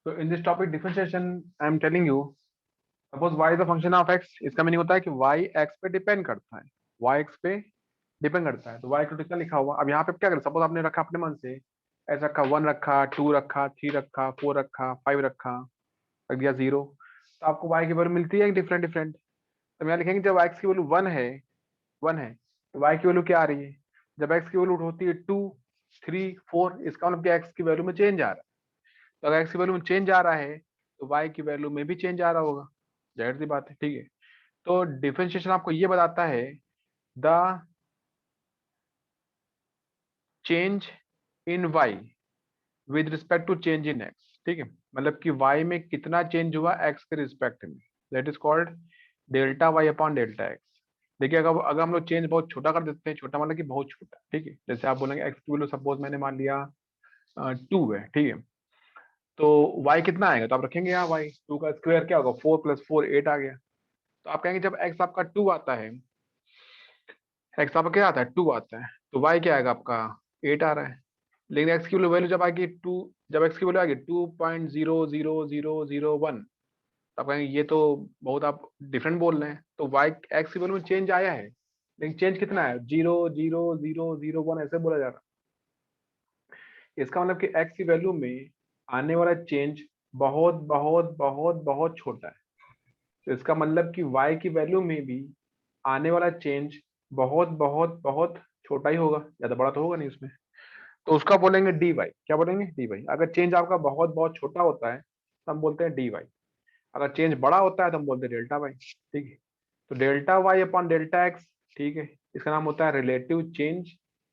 तो in this topic differentiation I am telling you, suppose y is the function of x, इसका meaning होता है कि y x पे डिपेंड करता है, y x पे डिपेंड करता है। तो y क्रिटिकल लिखा हुआ, अब यहाँ पे क्या करें, सपोज आपने रखा अपने मन से, ऐसा रखा 1 रखा 2 रखा 3 रखा 4 रखा 5 रखा, रख दिया 0, तो आपको y की वैल्यू मिलती है डिफरेंट डिफरेंट। तो यहाँ लिखेंगे जब x की वैल्यू 1 है तो y की वैल्यू क्या आ रही है, जब x की वैल्यू होती है 2 3 4, इसका मतलब कि x की वैल्यू में चेंज आ रहा है। तो अगर x की वैल्यू में चेंज आ रहा है तो y की वैल्यू में भी चेंज आ रहा होगा, जाहिर सी बात है, ठीक है। तो डिफरेंशिएशन आपको ये बताता है the change in y with respect to change in x, ठीक है, मतलब कि y में कितना चेंज हुआ x के रिस्पेक्ट में, that is called delta y upon delta x। देखिए अगर हम लोग चेंज बहुत छोटा कर देते हैं, छोटा मतलब कि बहुत छोटा, ठीक है, जैसे आप बोलेंगे x की वैल्यू सपोज मैंने मान लिया 2 है, ठीक है, तो y कितना आएगा, तो आप रखेंगे यहाँ y 2 का स्क्वायर क्या होगा, 4 + 4 8 आ गया। तो आप कहेंगे जब x आपका 2 आता है, x आपका क्या आता है 2 आता है, तो y क्या आएगा आपका 8 आ रहा है। लेकिन x की वैल्यू जब आएगी 2, जब x की वैल्यू आएगी 2.00001, तो आप कहेंगे ये तो बहुत आप डिफरेंट बोल रहे हैं, तो y x की वैल्यू में चेंज आया है, लेकिन चेंज कितना है 0.0001 ऐसे बोला जा रहा है। इसका मतलब कि x की वैल्यू में आने वाला चेंज बहुत बहुत बहुत बहुत छोटा है। तो इसका मतलब कि y की वैल्यू में भी आने वाला चेंज बहुत बहुत बहुत छोटा ही होगा, ज्यादा बड़ा तो होगा नहीं उसमें। तो उसका बोलेंगे dy, क्या बोलेंगे dy। अगर चेंज आपका बहुत बहुत छोटा होता है तो हम बोलते हैं dy, अगर चेंज बड़ा होता है तो हम बोलते हैं डेल्टा वाई, ठीक है। तो delta y upon delta x, ठीक है, इसका नाम होता है relative change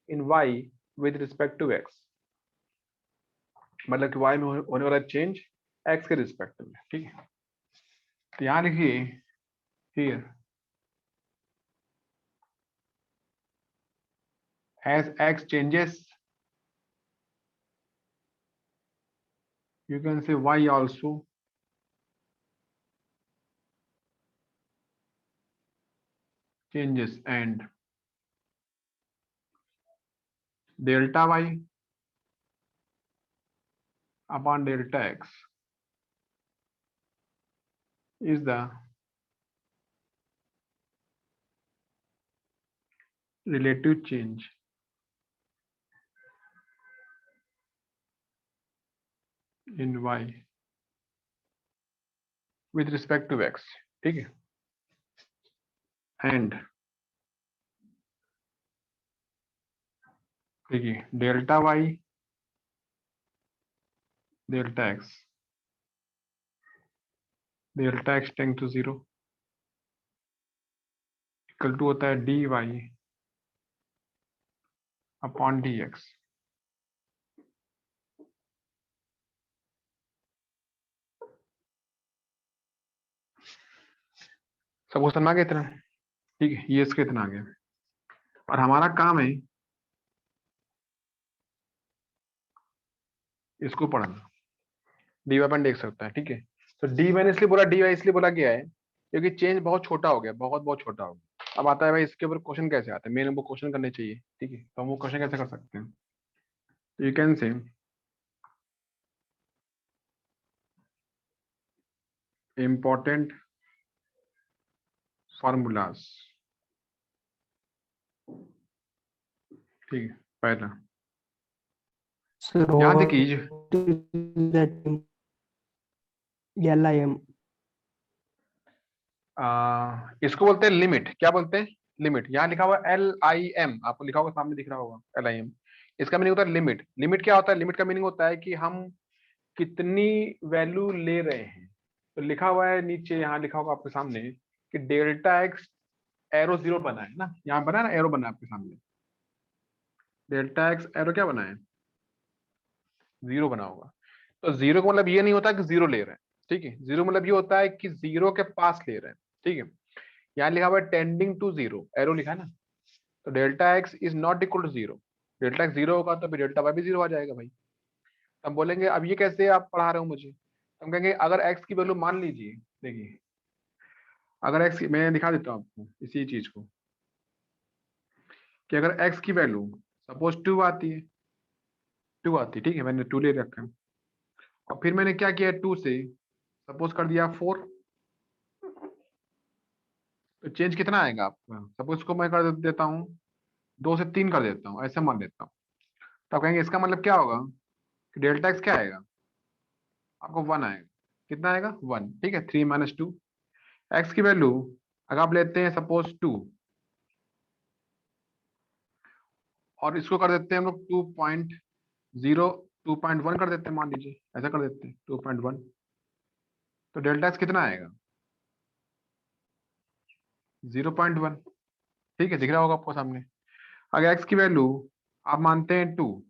in y with respect to x, मतलब कि वाई में होने वाला चेंज एक्स के रिस्पेक्ट में, ठीक है। तो यहाँ लिखिए here as x changes you can say y also changes and delta y upon delta x is the relative change in y with respect to x, ठीक है, and देखिए delta y delta x tends to 0 equal to होता है d y upon D x. सब question आ गया इतना, ठीक है, ये इसके इतना आ गया और हमारा काम है इसको पढ़ना, डी वाई अपन देख सकता है, ठीक है। तो डी मैंने इसलिए बोला, डी वाई इसलिए बोला गया है क्योंकि चेंज बहुत छोटा हो गया, बहुत बहुत छोटा हो गया। अब आता है भाई इसके ऊपर क्वेश्चन कैसे आते हैं, मेन वो क्वेश्चन करने चाहिए, ठीक है, तो हम वो क्वेश्चन कैसे कर सकते हैं, तो you can say important formulas, ठीक है, पहला Sir, यहाँ what देखिए is that LIM? इसको बोलते हैं लिमिट, क्या बोलते हैं लिमिट, यहाँ लिखा हुआ LIM, आपको लिखा होगा सामने दिख रहा होगा LIM, इसका मीनिंग होता है लिमिट। लिमिट क्या होता है, लिमिट का मीनिंग होता है कि हम कितनी वैल्यू ले रहे हैं। तो लिखा हुआ है नीचे, यहाँ लिखा होगा आपके सामने कि डेल्टा एक्स एरो 0 बना है ना, यहाँ बना है ना, एरो बना है आपके सामने, डेल्टा एक्स एरो क्या बना है 0 बना होगा। तो 0 का मतलब ये नहीं होता कि 0 ले रहे हैं, ठीक है, 0 मतलब ये होता है कि 0 के पास ले रहे हैं, ठीक है। यहाँ लिखा हुआ है टेंडिंग टू 0, एरो लिखा है ना, तो delta x is not equal to 0, delta x 0 होगा तो फिर डेल्टा वाई भी 0 आ जाएगा भाई। हम बोलेंगे अब ये कैसे आप पढ़ा रहे हो मुझे, हम कहेंगे अगर एक्स की वैल्यू मान लीजिए, देखिए अगर एक्स, मैं दिखा देता हूँ आपको इसी चीज को, कि अगर एक्स की वैल्यू सपोज 2 आती है, 2 आती है, ठीक है, मैंने 2 ले रखा है, और फिर मैंने क्या किया 2 से सपोज कर दिया 4, तो चेंज कितना आएगा आपका? सपोज को मैं कर देता हूँ 2 से 3 कर देता हूँ, ऐसे मान लेता हूँ। तो आप कहेंगे इसका मतलब क्या होगा कि डेल्टा एक्स क्या आएगा? आपको 1 आएगा। कितना आएगा? 1। ठीक है, 3 माइनस 2। एक्स की वैल्यू अगर आप लेते हैं सपोज 2 और इसको कर देते हैं हम लोग 2.0, 2.1 कर देते हैं, मान लीजिए ऐसा कर देते हैं 2.1, तो डेल्टा एक्स कितना आएगा? 0.1। ठीक है, दिख रहा होगा आपको सामने। अगर एक्स की वैल्यू आप मानते हैं 2,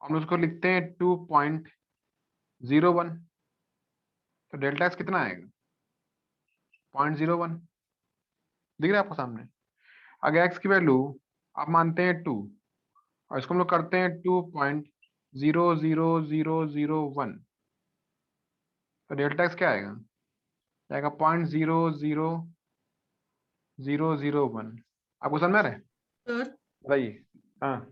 हम उसको लिखते हैं 2.01, तो डेल्टा एक्स कितना आएगा? 0.01। दिख रहा है आपको सामने। अगर एक्स की वैल्यू आप मानते हैं 2 और इसको हम लोग करते हैं 2.0000001, तो डेल्टा एक्स क्या आएगा? आएगा 0.00001। आपको समझ में आ रहा है? Sir, बताइए। हाँ,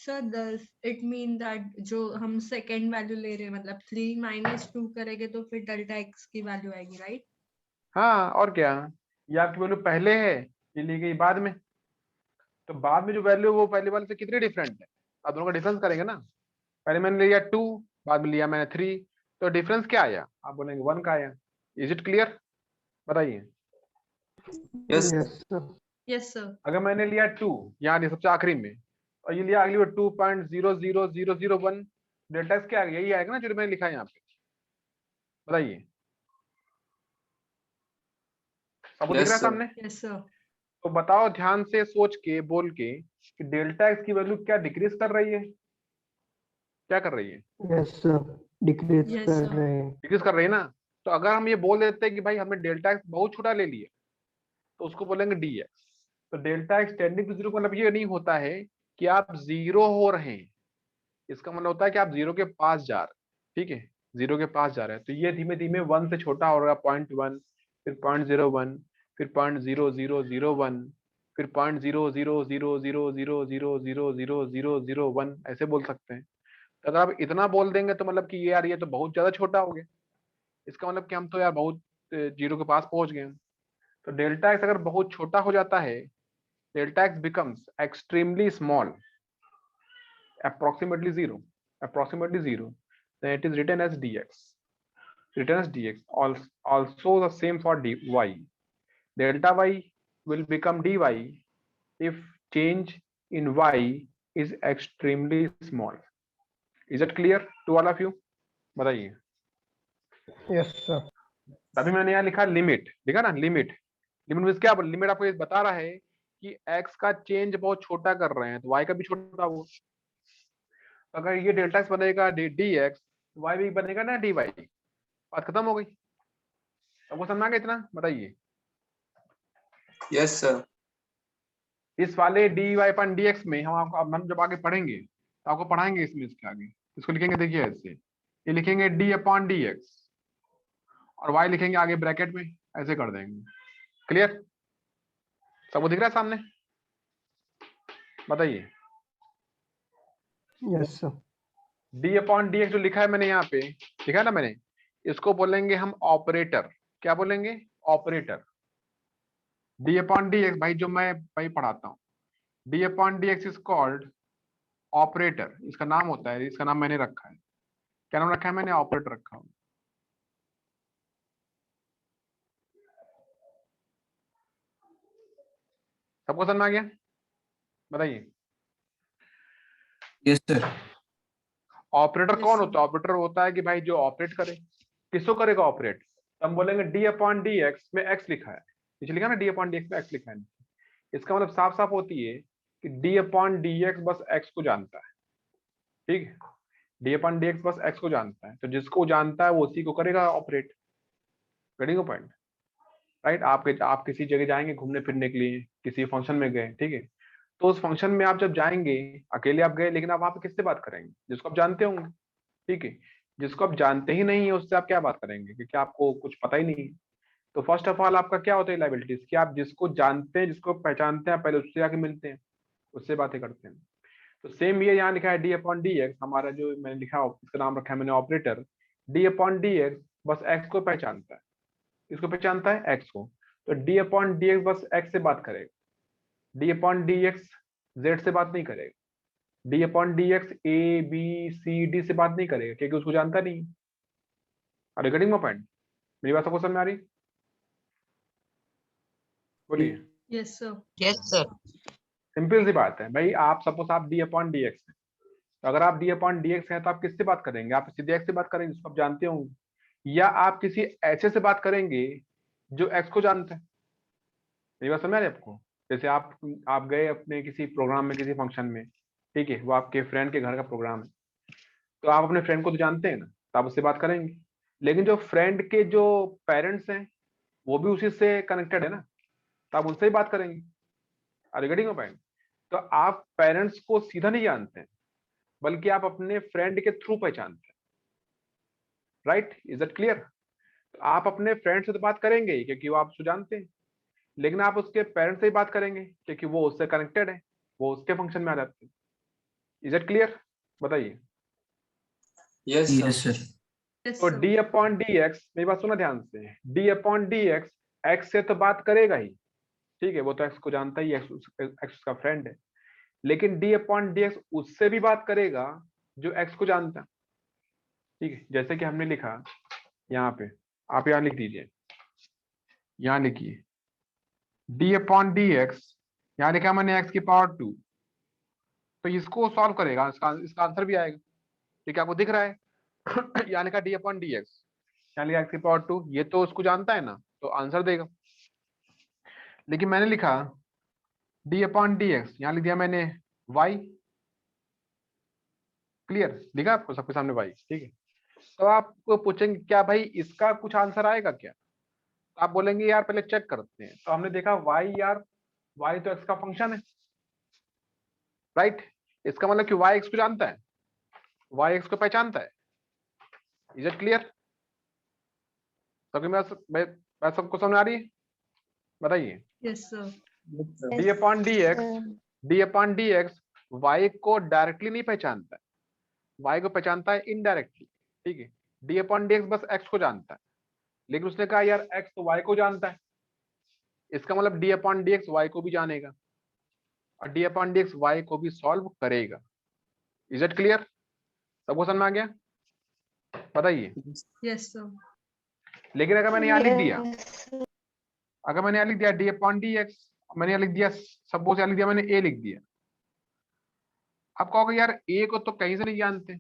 sir, does it mean that जो हम सेकेंड वैल्यू ले रहे हैं मतलब 3 माइनस 2 करेंगे तो फिर डेल्टा एक्स की वैल्यू आएगी, राइट? हाँ और क्या, ये आपकी वैल्यू पहले है, ये ली गई बाद में, तो बाद में जो वैल्यू वो पहले वाले से कितनी डिफरेंट है, आप दोनों का डिफरेंस करेंगे ना। पहले मैंने लिया 2, बाद में लिया मैंने 3, तो डिफरेंस क्या आया? आप बोलेंगे 1 का आया। Is it clear? बताइए। Yes, sir. Yes sir. अगर मैंने लिया 2 यहाँ सबसे आखिरी में और ये लिया अगली बार 2.00001, डेल्टा एक्स क्या आ गया? यही आएगा ना जो मैंने लिखा है यहाँ पे। बताइए, सबको दिख रहा है सामने? Yes sir. तो बताओ ध्यान से सोच के बोल के कि डेल्टा एक्स की वैल्यू क्या डिक्रीज कर रही है? क्या कर रही है? Yes, sir. Decrease Yes, कर sir. रहे हैं। डिक्रीज कर रही है ना। तो अगर हम ये बोल देते हैं कि भाई हमने डेल्टा एक्स बहुत छोटा ले लिया, तो उसको बोलेंगे डी एक्स। तो delta x tending to zero का मतलब ये नहीं होता है कि आप जीरो हो रहे हैं, इसका मतलब होता है कि आप जीरो के पास जा रहे हैं। ठीक है, जीरो के पास जा रहे हैं, तो ये धीमे धीमे 1 से छोटा हो रहा है, 0.1, फिर 0.01, फिर 0.0001, फिर 0.0000000001, ऐसे बोल सकते हैं। तो अगर आप इतना बोल देंगे तो मतलब कि ये यार ये तो बहुत ज्यादा छोटा हो गया, इसका मतलब कि हम तो यार बहुत जीरो के पास पहुंच गए हैं। तो डेल्टा एक्स अगर बहुत छोटा हो जाता है, delta x becomes extremely small, approximately zero, then it is written as dx. Also the same for dy. Delta y will become dy if change in y is extremely small. Is it clear to all of you? बताइए। Yes, sir. अभी मैंने यहाँ लिखा limit, लिखा ना limit. Limit means क्या? Limit आपको ये बता रहा है कि x का चेंज बहुत छोटा कर रहे हैं, तो y का भी छोटा होगा। अगर ये डेल्टा एक्स बनेगा डी एक्स, वाई भी बनेगा ना डी वाई। बात खत्म हो गई। आपको समझ में आ गया इतना? बताइए। Yes sir. इस वाले डी वाई अपन डी एक्स में हम आपको, अब हम जब आगे पढ़ेंगे तो आपको पढ़ाएंगे इसमें, इसके आगे इसको लिखेंगे, देखिए ऐसे, ये लिखेंगे डी अपॉन डी एक्स और वाई लिखेंगे आगे ब्रैकेट में, ऐसे कर देंगे। क्लियर? सबको दिख रहा है सामने? बताइए। Yes, sir. D upon D x जो लिखा है मैंने यहाँ पे, लिखा है ना मैंने, इसको बोलेंगे हम ऑपरेटर। क्या बोलेंगे? Operator. D upon D x भाई जो मैं भाई पढ़ाता हूँ, D upon D x is called operator, इसका नाम होता है, इसका नाम मैंने रखा है। क्या नाम रखा है मैंने? ऑपरेटर रखा हूँ। सबको समझ में आ गया? बताइए। Yes sir. ऑपरेटर Yes, कौन sir. होता है? ऑपरेटर होता है कि भाई जो ऑपरेट करे। किसको करेगा ऑपरेट? तो हम बोलेंगे डी अपॉन डी एक्स में एक्स लिखा है, नीचे लिखा ना डी अपॉन डी एक्स में एक्स लिखा है। इसका मतलब साफ साफ होती है कि डी अपॉन डी एक्स बस एक्स को जानता है। ठीक है, डी अपॉन डी एक्स बस एक्स को जानता है, तो जिसको जानता है वो उसी को करेगा ऑपरेट। Getting point? राइट। आप किसी जगह जाएंगे घूमने फिरने के लिए, किसी फंक्शन में गए, ठीक है, तो उस फंक्शन में आप जब जाएंगे, अकेले आप गए, लेकिन आप वहां पे किससे बात करेंगे? जिसको आप जानते होंगे। ठीक है, जिसको आप जानते ही नहीं है उससे आप क्या बात करेंगे, क्योंकि आपको कुछ पता ही नहीं है। तो फर्स्ट ऑफ ऑल आपका क्या होता है लाइबिलिटीज, कि आप जिसको जानते हैं, जिसको पहचानते हैं, पहले उससे आके मिलते हैं, उससे बातें करते हैं। तो सेम ये यहाँ लिखा है डी अपॉन डी एक्स, हमारा जो मैंने लिखा इसका नाम रखा है मैंने operator, d upon D x बस एक्स को पहचानता है, इसको पहचानता है एक्स को, तो डी अपॉन डी एक्स बस एक्स से बात करेगा, d upon D x z से बात नहीं करेगा, d upon D x a b c d से बात नहीं करेगा क्योंकि उसको जानता नहीं। Are you getting my point? मेरी बात सबको समझ में आ रही? बोलिए। Yes sir. Yes sir. Simple सी बात है भाई, आप सपोज आप डी अपॉन डी एक्स है, तो अगर आप डी अपॉन डी एक्स है तो आप किससे बात करेंगे? आप सीधे एक्स से बात करेंगे जिसको आप जानते होंगे, या आप किसी ऐसे से बात करेंगे जो एक्स को जानता है। मेरी बात समझ आ रही है आपको? जैसे आप गए अपने किसी प्रोग्राम में, किसी फंक्शन में, ठीक है, वो आपके फ्रेंड के घर का प्रोग्राम है, तो आप अपने फ्रेंड को तो जानते हैं ना, तो आप उससे बात करेंगे, लेकिन जो फ्रेंड के जो पेरेंट्स हैं वो भी उसी से कनेक्टेड है ना, तो आप उनसे ही बात करेंगे। Are you getting my point? तो आप पेरेंट्स को सीधा नहीं जानते हैं, बल्कि आप अपने फ्रेंड के थ्रू पहचानते हैं। राइट? Is that clear? तो आप अपने फ्रेंड से तो बात करेंगे ही क्योंकि वो आप उसको जानते हैं, लेकिन आप उसके पेरेंट्स से ही बात करेंगे क्योंकि वो उससे कनेक्टेड है, वो उसके फंक्शन में आ जाते हैं। Is that clear? बताइए। Yes, sir. Yes sir. Yes तो sir. D upon D X, मेरी बात सुना ध्यान से, D upon D x X से तो बात करेगा ही, ठीक है, वो तो एक्स को जानता ही, एक्स उसका फ्रेंड है, लेकिन डी अपॉन डी एक्स उससे भी बात करेगा जो एक्स को जानता है। ठीक है, जैसे कि हमने लिखा यहाँ पे, आप यहाँ लिख दीजिए, यहाँ लिखिए डी अपॉन डी एक्स, यहाँ लिखा मैंने एक्स की पावर 2, तो इसको सॉल्व करेगा, इसका आंसर भी आएगा। ठीक है, आपको दिख रहा है यहाँ लिखा डी अपॉन डी एक्स, यहाँ लिखा एक्स की पावर 2, ये तो उसको जानता है ना, तो आंसर देगा। लेकिन मैंने लिखा डी अपॉन डी एक्स, यहाँ लिख दिया मैंने वाई, क्लियर लिखा आपको सबके सामने वाई, ठीक है। तो आपको पूछेंगे क्या भाई इसका कुछ आंसर आएगा क्या? आप बोलेंगे यार पहले चेक करते हैं, तो हमने देखा वाई, यार वाई तो एक्स का फंक्शन है, राइट? इसका मतलब कि वाई एक्स को जानता है, वाई एक्स को पहचानता है। Is it clear? सबके मैं सबको समझ आ रही है? बताइए। Yes sir. D upon D x, d upon D x y को डायरेक्टली नहीं पहचानता है, वाई को पहचानता है इनडायरेक्टली, ठीक है। डी अपॉन डी एक्स बस एक्स को जानता है, लेकिन उसने कहा यार एक्स तो वाई को जानता है, इसका मतलब d upon D x y को भी जानेगा और d upon D x y को भी सॉल्व करेगा। Is it clear? सबको समझ में आ गया? बताइए। Yes sir. लेकिन अगर मैंने यहाँ लिख दिया, अगर मैंने यहाँ लिख दिया डी अपॉन डी एक्स, मैंने यहाँ लिख दिया, सपोज यहाँ लिख दिया मैंने ए लिख दिया, आप कहोगे यार ए को तो कहीं से नहीं जानते,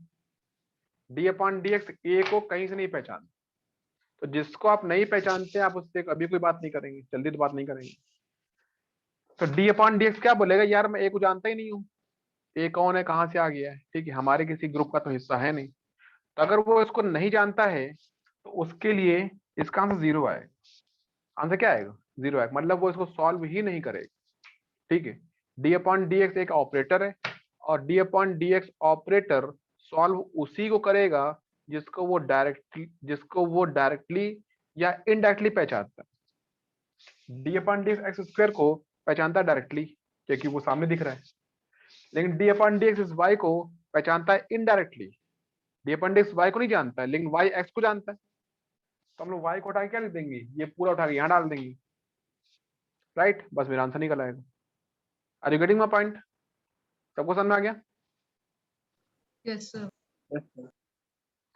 डी अपॉन डी एक्स ए को कहीं से नहीं पहचानते, तो जिसको आप नहीं पहचानते आप उससे कभी कोई बात नहीं करेंगे, जल्दी तो बात नहीं करेंगे। तो डी अपॉन डी एक्स क्या बोलेगा, यार मैं ए को जानता ही नहीं हूँ, ए कौन है, कहाँ से आ गया है, ठीक है, हमारे किसी ग्रुप का तो हिस्सा है नहीं। तो अगर वो इसको नहीं जानता है तो उसके लिए इसका आंसर 0 आएगा। आंसर क्या आएगा? 0 आएगा, मतलब वो इसको सॉल्व ही नहीं करेगा, ठीक है। डी अपॉन डी एक्स एक ऑपरेटर है और d upon D x operator solve उसी को करेगा जिसको वो डायरेक्टली या इनडायरेक्टली पहचानता है। D upon D x square को पहचानता है डायरेक्टली क्योंकि वो सामने दिख रहा है, लेकिन d upon D x y को पहचानता है indirectly. D upon D x y को नहीं जानता है, लेकिन वाई एक्स को जानता है, तो हम लोग वाई को उठा के क्या लिख देंगे, ये पूरा उठा के यहाँ डाल देंगे, राइट? बस मेरा आंसर निकल आएगा। Are you getting my point? सबको समझ में आ गया? Yes sir.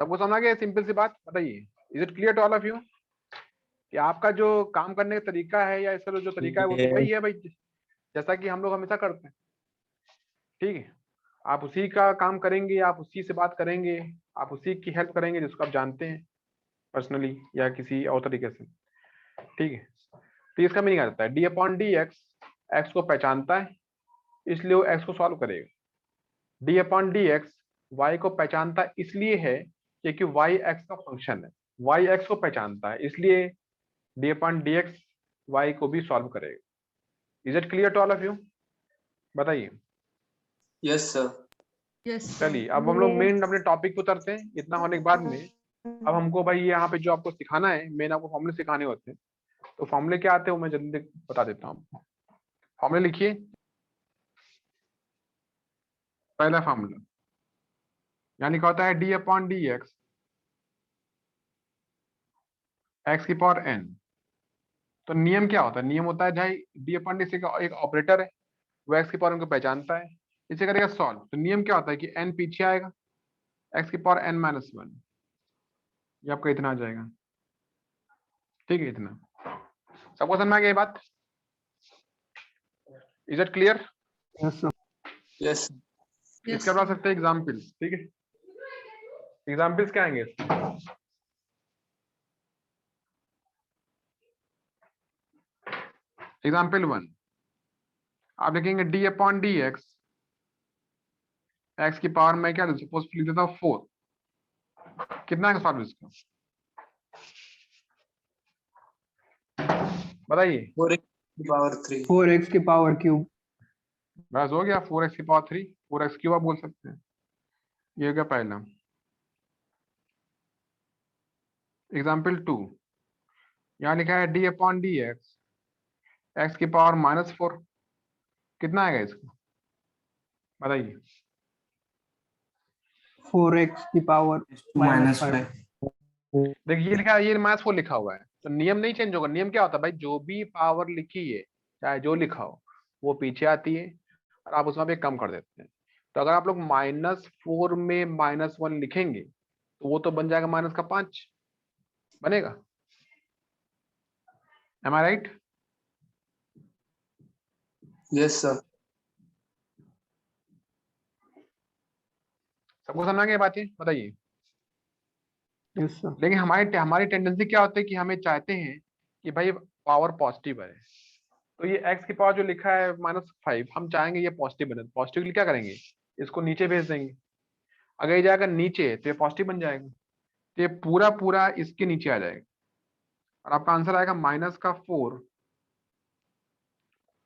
सबको समझ आ गया? सिंपल सी बात। बताइए, is it clear to all of you कि आपका जो काम करने का तरीका है या इसका जो तरीका है वो तो वही है भाई, जैसा कि हम लोग हमेशा करते हैं, ठीक है। आप उसी का काम करेंगे, आप उसी से बात करेंगे, आप उसी की हेल्प करेंगे जिसको आप जानते हैं पर्सनली या किसी और तरीके से, ठीक है। तो इसका मीनिंग आ जाता है d upon D x x को पहचानता है इसलिए वो एक्स को सॉल्व करेगा, d upon D x y को पहचानता इसलिए है क्योंकि वाई एक्स का फंक्शन है, वाई एक्स को पहचानता है इसलिए d upon D x y को भी सॉल्व करेगा। Is it clear to all of you? बताइए। Yes, sir. यस। चलिए अब हम लोग मेन अपने टॉपिक पे उतरते हैं। इतना होने के बाद में अब हमको भाई यहाँ पे जो आपको सिखाना है, मेन आपको फॉर्मूले सिखाने होते हैं, तो फॉर्मूले क्या आते हैं वो मैं जल्दी बता देता हूँ। फॉर्मूले लिखिए, पहला फॉर्मूला यहाँ लिखा होता है डी अपॉन डी एक्स की पावर n। तो नियम क्या होता है? नियम होता है भाई डी अपॉन डी का एक ऑपरेटर है, वो एक्स की पावर को पहचानता है, इसे करेगा सॉल्व। तो नियम क्या होता है कि n पीछे आएगा, एक्स की पावर n-1, ये आपका इतना आ जाएगा। ठीक है, इतना सबको समझ में आ गया ये बात? Is it clear? Yes, sir. Yes. इसके बाद सकते हैं एग्जाम्पल्स। ठीक है, एग्जाम्पल्स क्या आएंगे? एग्जाम्पल 1 आप लिखेंगे डी अपॉन डी एक्स की पावर में क्या सपोज लिख देता हूँ 4। कितना है सॉल्व इसका बताइए? 4x की पावर क्यूब। बस हो गया, 4x की पावर 3, 4x क्यूब आप बोल सकते हैं। ये हो गया पहला। एग्जाम्पल 2 यहाँ लिखा है डी अपॉन डी एक्स की पावर -4। कितना आएगा इसका बताइए? 4x की पावर -5। देखिए ये लिखा है, ये -4 लिखा हुआ है, तो नियम नहीं चेंज होगा। नियम क्या होता है भाई? जो भी पावर लिखी है चाहे जो लिखा हो वो पीछे आती है और आप उसमें भी कम कर देते हैं। तो अगर आप लोग -4 में -1 लिखेंगे तो वो तो बन जाएगा -5 बनेगा। एम आई राइट? Yes, sir. सबको समझ में आ गई बातें? बताइए। Yes, sir. लेकिन हमारी टेंडेंसी क्या होती है कि हमें चाहते हैं कि भाई पावर पॉजिटिव है, तो ये x की पावर जो लिखा है -5 हम चाहेंगे ये पॉजिटिव बने। पॉजिटिव के लिए क्या करेंगे? इसको नीचे भेज देंगे। अगर ये जाएगा नीचे तो ये पॉजिटिव बन जाएगा, तो ये पूरा पूरा इसके नीचे आ जाएगा और आपका आंसर आएगा -4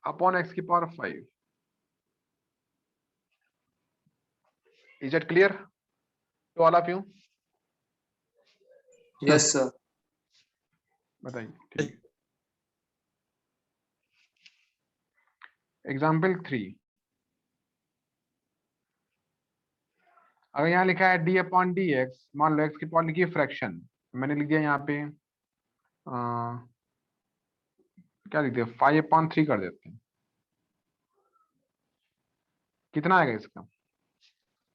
अपॉन x की power 5। Is it clear to all of you? Yes, sir. बताइए। ठीक है, एग्जाम्पल 3 अगर यहाँ लिखा है डी अपॉन डी एक्स, मान लो x की पावर लिखी है फ्रैक्शन, मैंने लिख दिया यहाँ पे क्या लिख दिया 5/3 कर देते हैं। कितना आएगा इसका?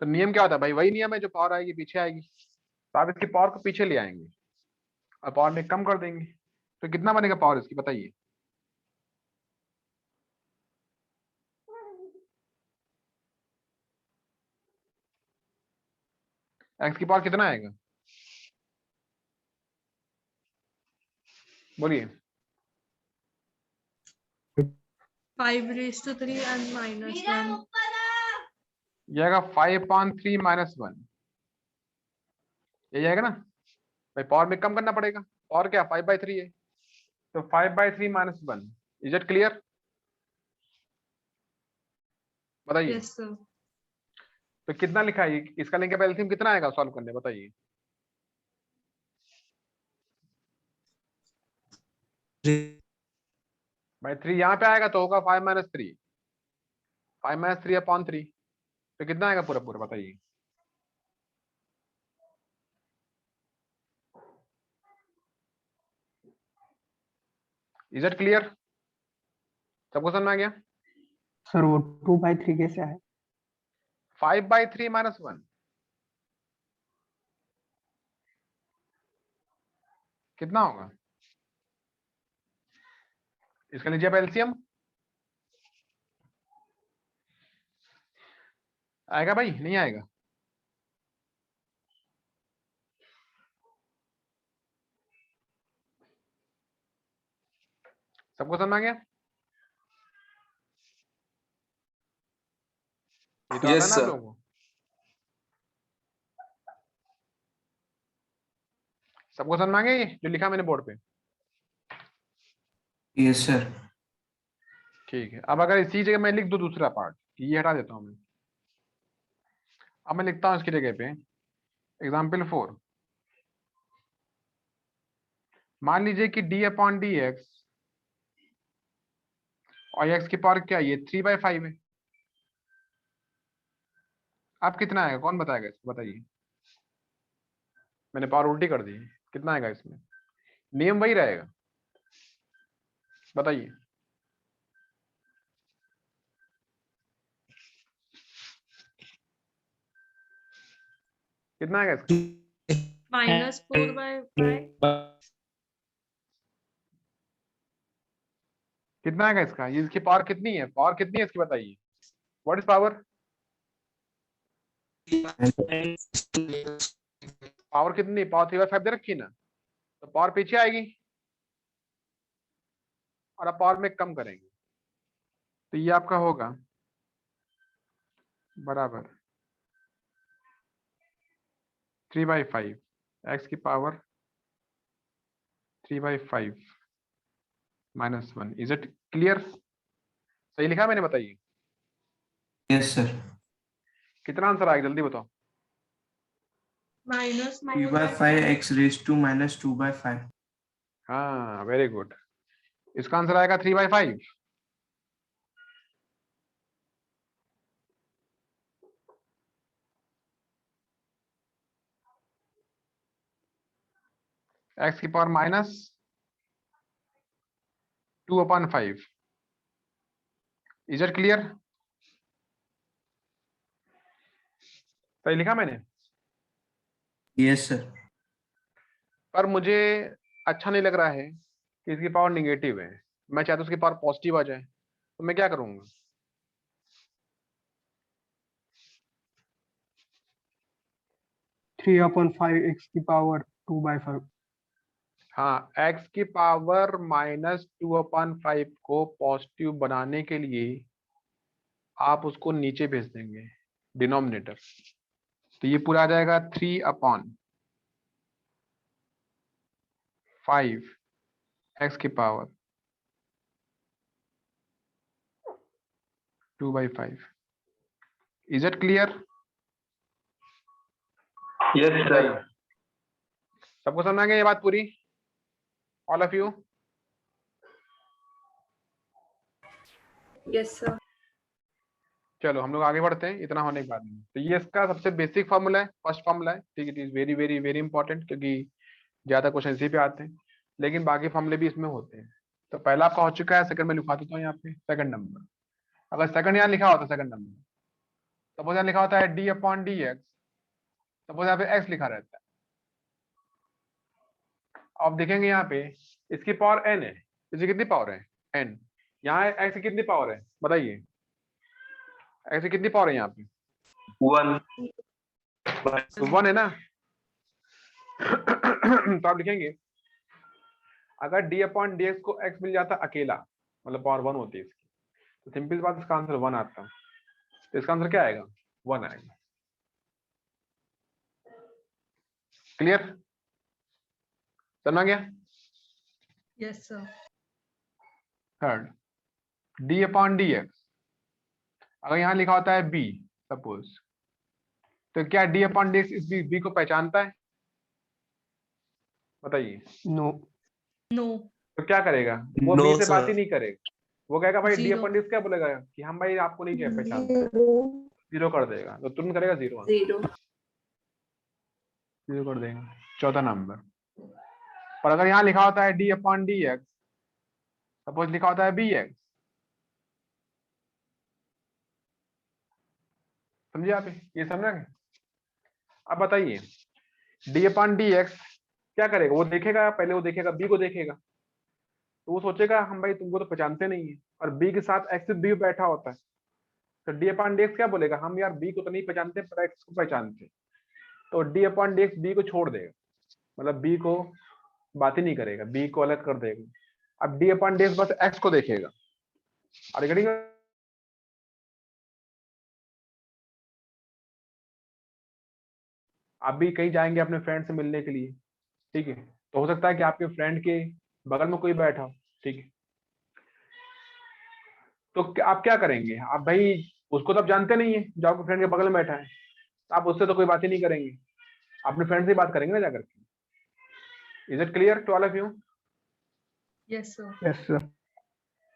तो नियम क्या होता है भाई? वही नियम है, जो पावर आएगी पीछे आएगी, तो आप इसकी पावर को पीछे ले आएंगे और पावर में कम कर देंगे। तो कितना बनेगा पावर इसकी बताइए? एक्स की पावर कितना आएगा बोलिए? 5/3 and -1। ये आएगा 5/3 -1, ये आएगा ना भाई? पावर में कम करना पड़ेगा, पावर क्या 5/3 है, तो 5/3 -1। Is it clear? बताइए। Yes sir. तो कितना लिखा है इसका? लेंगे एलसीएम कितना आएगा सॉल्व करने बताइए? भाई 3 यहाँ पे आएगा तो होगा 5 - 3 अपॉन 3, तो कितना आएगा पूरा पूरा बताइए? Is it clear? सबको समझ में आ गया? सर वो 2/3 कैसे है? 5/3 -1 कितना होगा? इसका लीजिए आप एलसीएम। आएगा भाई नहीं आएगा? सबको समझ में आ गया? ये तो आता Yes, है ना आप sir. लोगों को? सबको समझ में आ गया ये जो लिखा मैंने बोर्ड पे? Yes sir. ठीक है, अब अगर इसी जगह मैं लिख दूं दूसरा पार्ट, ये हटा देता हूं मैं, अब मैं लिखता हूं इसकी जगह पे एग्जाम्पल 4। मान लीजिए कि डी अपॉन डी एक्स और एक्स की पावर क्या है? ये 3/5 है। आप कितना आएगा, कौन बताएगा इसको, बताइए। मैंने पावर उल्टी कर दी, कितना आएगा इसमें? नियम वही रहेगा, बताइए। कितना आएगा इसका? -4/5 कितना आएगा इसका? ये इसकी पावर कितनी है, पावर कितनी है इसकी, बताइए। What is power? पावर कितनी? पावर 3/5 दे रखी ना, तो पावर पीछे आएगी और अब पावर में कम करेंगे, तो ये आपका होगा बराबर 3/5 x की पावर 3/5 -1। Is it clear? सही लिखा मैंने, बताइए। Yes sir. कितना आंसर आएगा, जल्दी बताओ। (3/5 x raised to -2/5). हाँ, वेरी गुड। इसका आंसर आएगा 3/5। x की पावर -2/5। Is it clear? सही लिखा मैंने? Yes sir. पर मुझे अच्छा नहीं लग रहा है कि इसकी पावर निगेटिव है, मैं चाहता हूँ उसकी पावर पॉजिटिव आ जाए, तो मैं क्या करूंगा? 3/5 x की पावर 2/5। हाँ, x की पावर -2/5 को पॉजिटिव बनाने के लिए आप उसको नीचे भेज देंगे, डिनोमिनेटर, तो ये पूरा आ जाएगा 3/5 x की power 2/5। Is it clear? Yes, sir. सबको समझ आ गया ये बात पूरी? All of you? Yes sir. चलो हम लोग आगे बढ़ते हैं, इतना होने के बाद में। तो ये इसका सबसे बेसिक फॉर्मूला है, फर्स्ट फॉर्मूला है, ठीक है। It is very very very important, क्योंकि ज्यादा क्वेश्चन इसी पे आते हैं, लेकिन बाकी फॉर्मूले भी इसमें होते हैं। तो पहला आपका हो चुका है, सेकंड में लिखवा देता हूँ यहाँ पे, सेकंड नंबर। अगर सेकंड यहाँ लिखा होता, सेकंड नंबर, सपोज यहाँ लिखा होता है d/dx, सपोज यहाँ पे x लिखा रहता है। आप देखेंगे यहाँ पे इसकी पावर n है, इसकी कितनी पावर है? n। यहाँ x की कितनी पावर है, बताइए। x की कितनी पावर है यहाँ पे? 1. तो 1 है ना। तो आप लिखेंगे अगर d/dx को x मिल जाता अकेला, मतलब पावर 1 होती है इसकी, तो सिंपल बात, इसका आंसर 1 आता। तो इसका आंसर क्या आएगा? 1 आएगा। क्लियर? समझ गया? Yes sir. थर्ड, d/dx अगर यहाँ लिखा होता है b सपोज, तो क्या d/dx इस b को पहचानता है, बताइए। नो। नो। तो क्या करेगा वो? No, b से sir. बात ही नहीं करेगा, वो कहेगा भाई Zero. d/dx क्या बोलेगा कि हम भाई आपको नहीं पहचानते, जीरो कर देगा, तो तुरंत करेगा जीरो, जीरो कर देगा। चौथा नंबर, पर अगर यहाँ लिखा होता है d/dx, सपोज लिखा होता है bx, समझे आप? ये समझ गए? अब बताइए d/dx क्या करेगा? वो देखेगा, पहले वो देखेगा b को देखेगा, तो वो सोचेगा हम भाई तुमको तो पहचानते नहीं है, और b के साथ x b बैठा होता है, तो d/dx क्या बोलेगा? हम यार b को तो नहीं पहचानते पर x को पहचानते, तो d/dx b को छोड़ देगा, मतलब b को बात ही नहीं करेगा, b को अलग कर देगा। अब d/dx बस x को देखेगा। और getting? आप भी कहीं जाएंगे अपने फ्रेंड से मिलने के लिए, ठीक है, तो हो सकता है कि आपके फ्रेंड के बगल में कोई बैठा हो, ठीक है, तो आप क्या करेंगे? आप भाई उसको तो आप जानते नहीं है जो आपके फ्रेंड के बगल में बैठा है, तो आप उससे तो कोई बात ही नहीं करेंगे, अपने फ्रेंड से बात करेंगे ना जाकर के। Is it clear to all of you? Yes sir. Yes sir.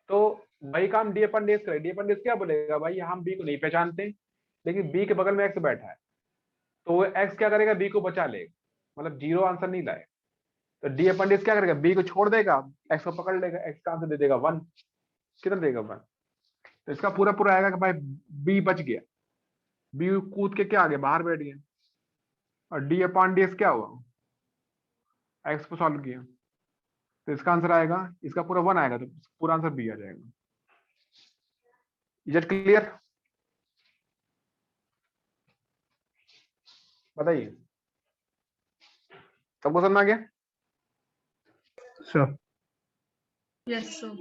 तो वही काम d/dx करे। d/dx क्या बोलेगा? भाई हम b को नहीं पहचानते, लेकिन बी के बगल में एक्स बैठा है, तो वो एक्स क्या करेगा, बी को बचा लेगा, मतलब जीरो आंसर नहीं लाएगा। तो डी अपन डी क्या करेगा, बी को छोड़ देगा, एक्स को पकड़ लेगा, एक्स का आंसर दे देगा 1। कितना देगा 1। तो इसका पूरा पूरा आएगा कि भाई बी बच गया, बी कूद के क्या आ गया, बाहर बैठ गया, और डी अपॉन डी एक्स क्या हुआ, एक्स को सॉल्व किया, तो इसका आंसर आएगा, इसका पूरा 1 आएगा, तो पूरा आंसर बी आ जाएगा। Is it clear? बताइए, सबको समझ में आ गया? Sure. Yes, sir.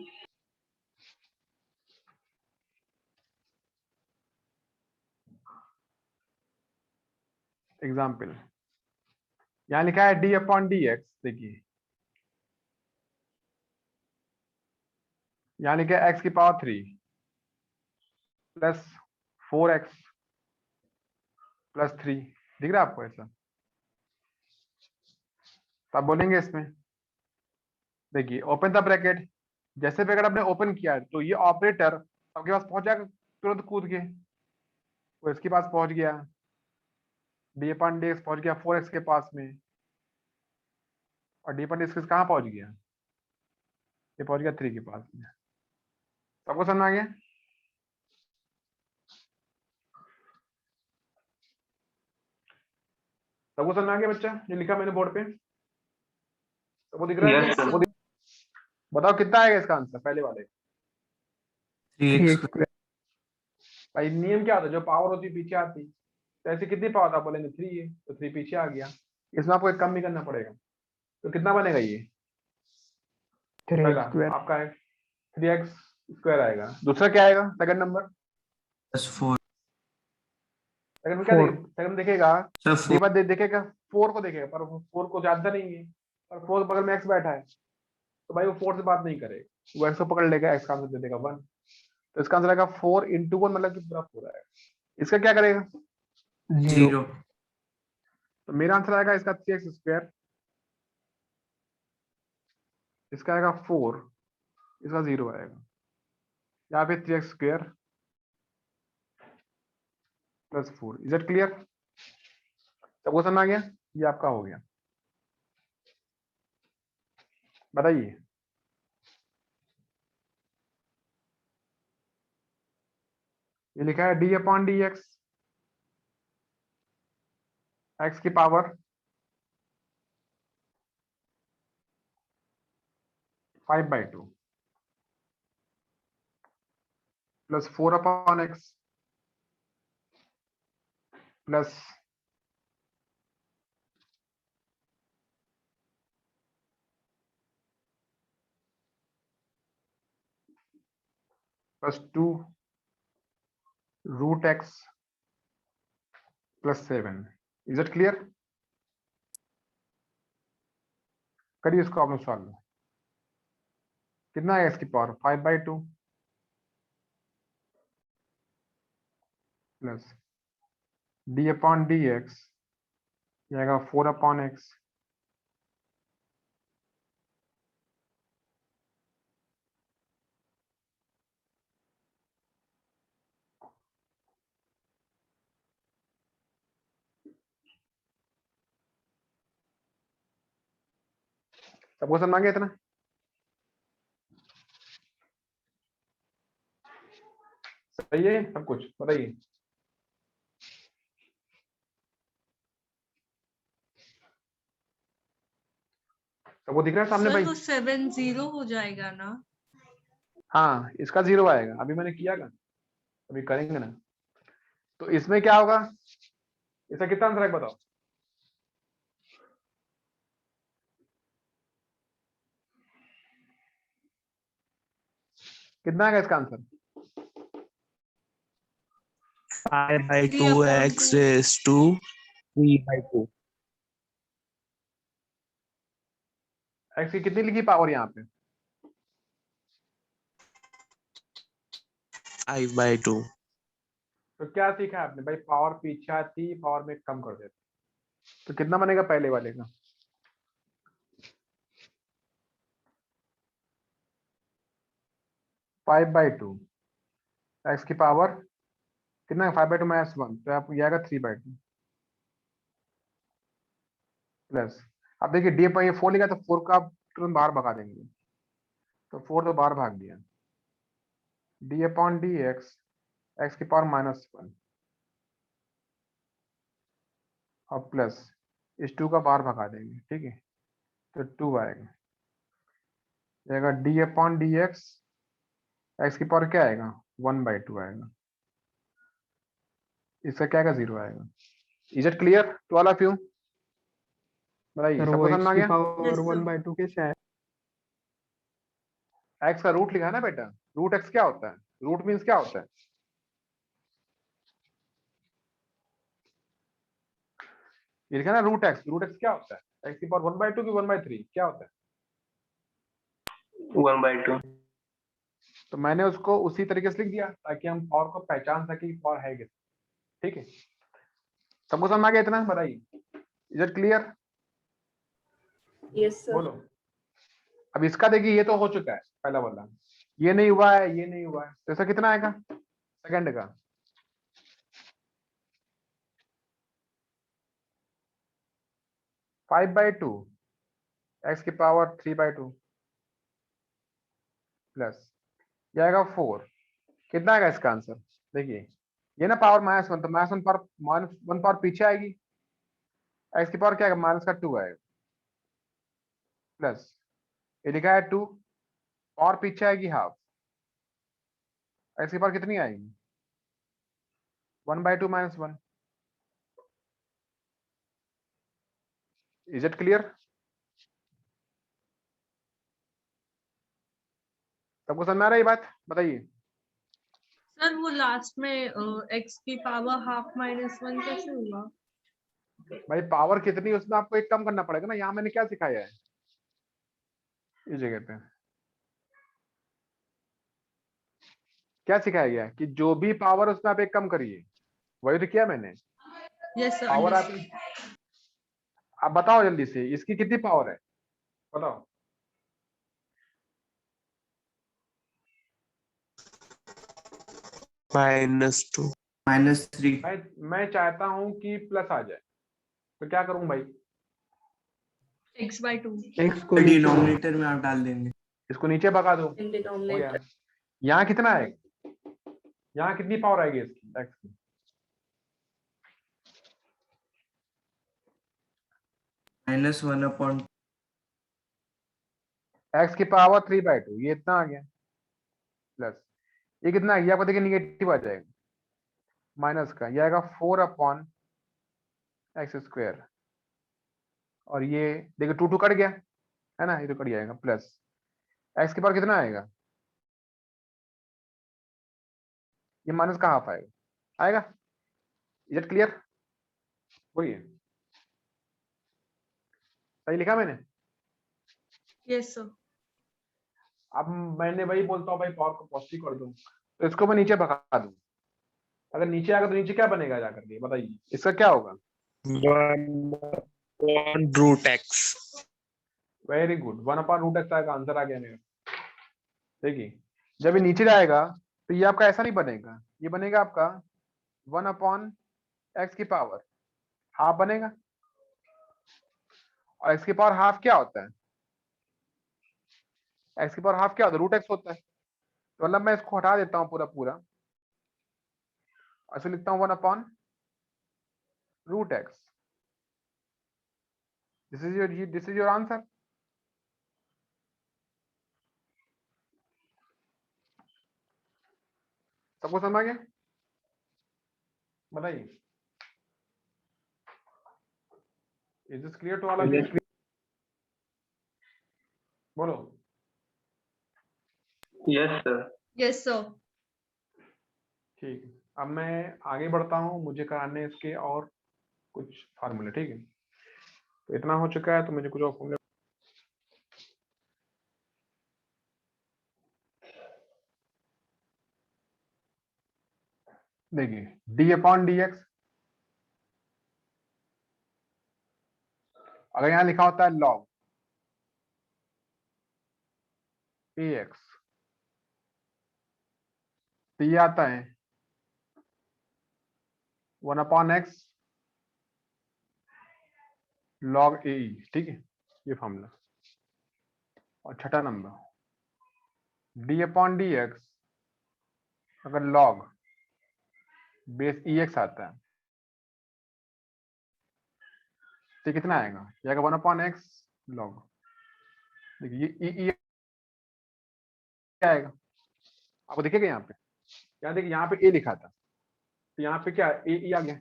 एग्जाम्पल यहां लिखा है डी अपॉन डी एक्स, देखिए यहां लिखा है एक्स की पावर 3 प्लस 4x प्लस 3, दिख रहा है आपको ऐसा? तो आप बोलेंगे इसमें, देखिए ओपन द ब्रैकेट, जैसे ब्रैकेट आपने ओपन किया तो ये ऑपरेटर आपके पास पहुंच जाएगा तुरंत कूद के, वो इसके पास पहुंच गया, डी अपन डी एक्स पहुंच गया 4x के पास में, और डी अपन डी एक्स कहाँ पहुंच गया, ये पहुंच गया 3 के पास में। सबको समझ में आ गया? सबको समझ में आ गया बच्चा, ये लिखा मैंने बोर्ड पे, सबको दिख रहा है? Yes, sir. सबको बताओ कितना आएगा इसका आंसर पहले वाले? 3x 3x square. भाई नियम क्या होता है, जो पावर होती है पीछे आती, तो ऐसे कितनी पावर था, बोलेंगे 3 है, तो 3 पीछे आ गया, इसमें आपको एक कम भी करना पड़ेगा, तो कितना बनेगा ये? 3x पहला square. आपका है 3x स्क्वायर आएगा, दूसरा क्या आएगा, सेकंड नंबर? plus 4 सेकंड में क्या 4. देखेगा, सेकंड में देखेगा, sir 4 देखेगा 4 को देखेगा, पर 4 को जानता नहीं है, और 4 के बगल में x बैठा है, तो भाई वो 4 से बात नहीं करेगा, वो x को पकड़ लेगा, x का आंसर दे देगा 1। तो इसका आंसर आएगा 4 into 1, मतलब कि पूरा 4 आएगा। इसका क्या करेगा, 0. 0 तो मेरा आंसर आएगा इसका 3x स्क्वायर, इसका आएगा 4, इसका 0 आएगा, यहाँ पे 3x square plus 4। Is it clear? सबको समझ आ गया? ये आपका हो गया, बताइए। ये लिखा है d upon D x, x की power 5/2 plus 4 upon x plus plus 2 root x plus 7। Is it clear? करिए इसको आपने सॉल्व, कितना है एक्स की power 5/2 plus d upon D x, आएगा 4 अपॉन एक्स सबको समझ आ गया इतना? सही है सब कुछ, बताइए। सबको दिख रहा है सामने सर भाई? वो 7 0 हो जाएगा ना? हाँ इसका 0 आएगा, अभी मैंने किया ना, अभी करेंगे ना, तो इसमें क्या होगा, इसका कितना आंसर है बताओ? कितना आएगा इसका answer? 5/2x raised to 3/2. X की कितनी लिखी पावर यहाँ पे? 5/2. तो क्या सीखा आपने भाई, पावर पीछे आती, पावर में कम कर देते, तो कितना बनेगा पहले वाले का? फाइव बाई टू एक्स की पावर कितना 5/2 -1, तो आपको ये आएगा 3/2 प्लस। अब देखिए डी पर ये 4 लिखा तो 4 का आप तुरंत बाहर भगा देंगे, तो 4 तो बाहर भाग दिया। D upon D x x की पावर -1 और प्लस इस 2 का बाहर भगा देंगे, ठीक है, तो 2 आएगा, जाएगा d upon D x x की पावर क्या आएगा 1/2 आएगा, इसका क्या आएगा 0 आएगा। Is it clear to all of you? बताइए सर सबको वो समझ x में आ की गया? Power Yes, sir. 1/2 कैसे है? एक्स का रूट लिखा है ना बेटा, रूट एक्स क्या होता है, रूट मीन्स क्या होता है, ये लिखा है ना रूट एक्स क्या होता है, एक्स की पावर 1/2 की 1/3 क्या होता है। 1/2. तो मैंने उसको उसी तरीके से लिख दिया ताकि हम पावर को पहचान सके कि पावर है कितना, ठीक है। सबको समझ आ गया इतना? बताइए is it clear? Yes, sir. बोलो। अब इसका देखिए ये तो हो चुका है पहला वाला, ये नहीं हुआ है, ये नहीं हुआ है, तो इसका कितना आएगा सेकंड का? फाइव बाई टू एक्स की पावर 3/2 प्लस ये आएगा 4। कितना आएगा इसका आंसर? देखिए ये ना पावर -1, तो -1 पावर -1 पावर पीछे आएगी, एक्स की पावर क्या आएगा -2 आएगा प्लस ये लिखा है 2 और पीछे आएगी हाफ, एक्स की पावर कितनी आएगी 1/2 -1। Is it clear? सबको समझ में आ रहा है ये बात? बताइए। सर वो लास्ट में x की पावर हाफ -1 कैसे हुआ? भाई पावर कितनी उसमें आपको एक कम करना पड़ेगा ना, यहाँ मैंने क्या सिखाया है इस जगह पे, क्या सिखाया गया है कि जो भी पावर उसमें आप एक कम करिए, वही तो किया मैंने। यस सर, पावर आप बताओ जल्दी से इसकी कितनी पावर है बताओ। -2. -3. मैं चाहता हूं कि प्लस आ जाए, तो क्या करूं भाई? x/2 x को नीचे डिनोमिनेटर में आप डाल देंगे. इसको नीचे भगा दो, In हो गया। denominator. यहाँ कितना आएगा, यहाँ कितनी पावर आएगी इसकी एक्स की? -1/, एक्स की पावर 3/2, ये इतना आ गया प्लस ये कितना आ गया आपको देखिए निगेटिव आ जाएगा, माइनस का ये आएगा 4/x², और ये देखिए 2 कट गया है ना, ये तो कट जाएगा प्लस एक्स की पावर कितना आएगा, ये माइनस का हाफ आएगा आएगा। Is it clear? वही है, सही लिखा मैंने? Yes sir. अब मैंने वही बोलता हूँ भाई पावर को पॉजिटिव कर दूं, तो इसको मैं नीचे भगा दूं, अगर नीचे आएगा तो नीचे क्या बनेगा जाकर के बताइए, इसका क्या होगा? 1/√x. वेरी गुड, 1/√x आएगा, आंसर आ गया मेरा। देखिए जब ये नीचे जाएगा तो ये आपका ऐसा नहीं बनेगा, ये बनेगा आपका 1/x की पावर हाफ बनेगा, और x की पावर हाफ क्या होता है, x की पावर हाफ क्या होता है √x होता है, तो मतलब मैं इसको हटा देता हूँ पूरा पूरा, ऐसे लिखता हूँ 1/√x। This is your answer. सबको समझ आ गया? बताइए is this clear to all of you? बोलो। Yes, sir. Yes sir. ठीक है, अब मैं आगे बढ़ता हूँ, मुझे कराने हैं इसके और कुछ फार्मूले, ठीक है। तो इतना हो चुका है तो मुझे कुछ और फॉर्मूले, देखिए डी अपॉन डी एक्स, अगर यहाँ लिखा होता है लॉग ए एक्स, तो ये आता है 1/x log ए, ठीक है, ये फॉर्मूला। और छठा नंबर d/dx अगर log बेस ex आता है तो कितना आएगा, ये आएगा 1/x log, देखिए ये क्या आएगा आपको दिखेगा यहाँ पे, यहाँ देखिए यहाँ पे a लिखा था तो यहाँ पे क्या ए आ गया,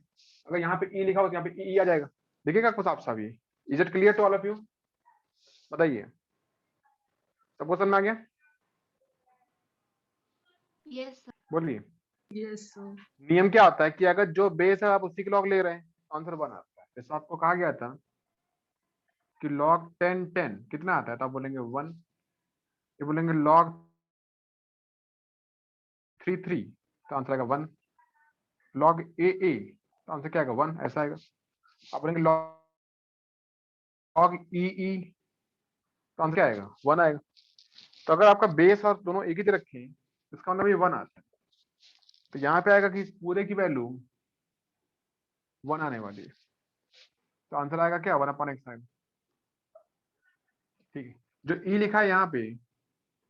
अगर यहाँ पे e लिखा हो तो यहाँ पे ई आ जाएगा, दिखेगा आपको साफ साफ। ये is it clear to all of you, बताइए सबको समझ में आ गया, यस सर। बोलिए। Yes sir. नियम क्या होता है कि अगर जो बेस है आप उसी के लॉग ले रहे हैं आंसर 1 आता है। जैसे आपको कहा गया था कि log 10 कितना आता है तो आप बोलेंगे 1, ये बोलेंगे log 3 तो आंसर आएगा 1, log a तो आंसर क्या आएगा 1, ऐसा आएगा। आप बोलेंगे log e तो आंसर क्या आएगा 1 आएगा। तो अगर आपका बेस और दोनों एक ही तरह रखे हैं इसका मतलब ये 1 आता है, तो यहाँ पे आएगा कि पूरे की वैल्यू 1 आने वाली है, तो आंसर आएगा क्या 1/x आएगा, ठीक है। जो e लिखा है यहाँ पे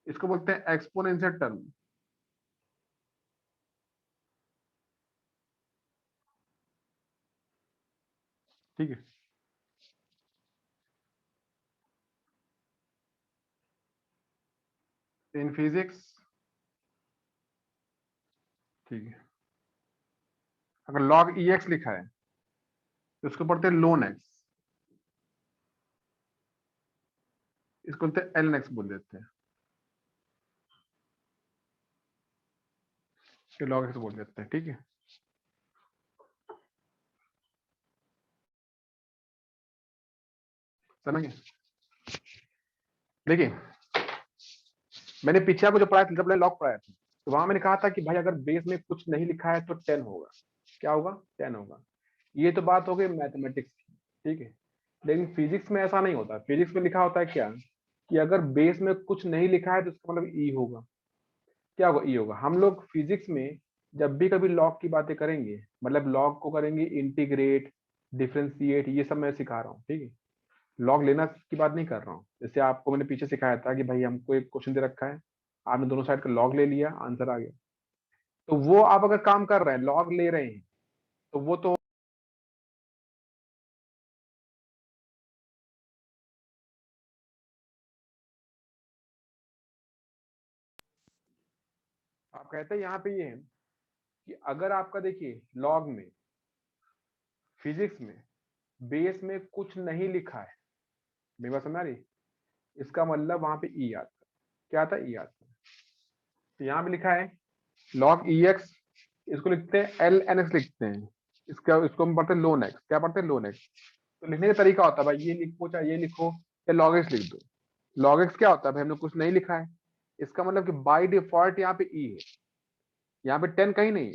इसको बोलते हैं एक्सपोनेंशियल टर्म, ठीक है। इन फिजिक्स, ठीक है, अगर log ex लिखा है तो इसको पढ़ते हैं ln x, इसको बोलते हैं ln x बोल देते हैं, log x बोल देते हैं, ठीक है। समझिए, देखिए मैंने पीछे आपको जो पढ़ाया था जब मैंने लॉग पढ़ाया था तो वहां मैंने कहा था कि भाई अगर बेस में कुछ नहीं लिखा है तो 10 होगा, क्या होगा 10 होगा। ये तो बात हो गई मैथमेटिक्स की, ठीक है। लेकिन फिजिक्स में ऐसा नहीं होता, फिजिक्स में लिखा होता है क्या कि अगर बेस में कुछ नहीं लिखा है तो इसका मतलब ई होगा, क्या होगा ई होगा। हम लोग फिजिक्स में जब भी कभी लॉग की बातें करेंगे मतलब लॉग को करेंगे इंटीग्रेट, डिफरेंशिएट, ये सब मैं सिखा रहा हूँ, ठीक है। लॉग लेना की बात नहीं कर रहा हूँ। जैसे आपको मैंने पीछे सिखाया था कि भाई हमको एक क्वेश्चन दे रखा है, आपने दोनों साइड का लॉग ले लिया, आंसर आ गया, तो वो आप अगर काम कर रहे हैं लॉग ले रहे हैं तो वो तो आप कहते हैं यहाँ पे ये है कि अगर आपका देखिए लॉग में फिजिक्स में बेस में कुछ नहीं लिखा है, मेरी बात समझ आ रही, इसका मतलब वहां पे ई आता है, क्या आता है ई आता है। तो यहाँ पे लिखा है log ex, इसको लिखते हैं ln x लिखते हैं, इसका इसको हम पढ़ते हैं ln x, क्या पढ़ते हैं ln x। तो लिखने का तरीका होता है भाई ये लिखो चाहे ये लिखो या log x लिख दो। log x क्या होता है भाई हमने कुछ नहीं लिखा है, इसका मतलब कि बाय डिफॉल्ट यहाँ पे e है, यहाँ पे 10 कहीं नहीं है।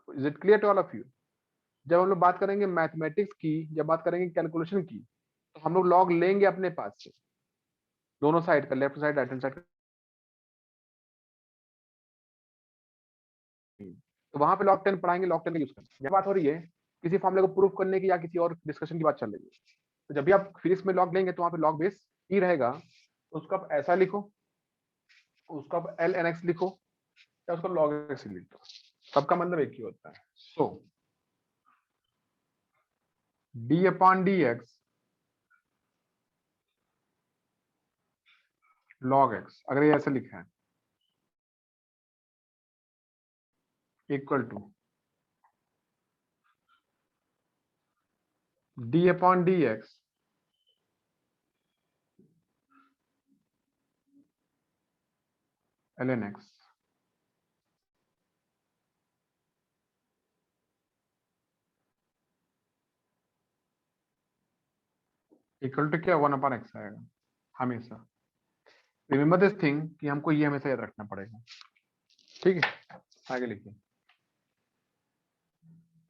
Is it clear to all of you. जब हम लोग बात करेंगे मैथमेटिक्स की, जब बात करेंगे कैलकुलेशन की, तो हम लोग लॉग लेंगे अपने पास से दोनों साइड का, left side right hand side का, तो वहां पे log 10 पढ़ाएंगे, log 10 का यूज करेंगे। बात हो रही है किसी फॉर्मूले को प्रूफ करने की या किसी और डिस्कशन की बात चल रही है, तो जब भी आप फिजिक्स में लॉग लेंगे तो वहां पे लॉग बेस ई रहेगा, तो उसको आप ऐसा लिखो, उसको आप ln x लिखो या उसको log x लिख दो, सबका मतलब एक ही होता है। सो d/dx log x, अगर ये ऐसे लिखा है equal to d/dx ln x, equal to क्या 1/x आएगा हमेशा। रिमेंबर दिस थिंग कि हमको ये हमेशा याद रखना पड़ेगा, ठीक है। आगे लिखिए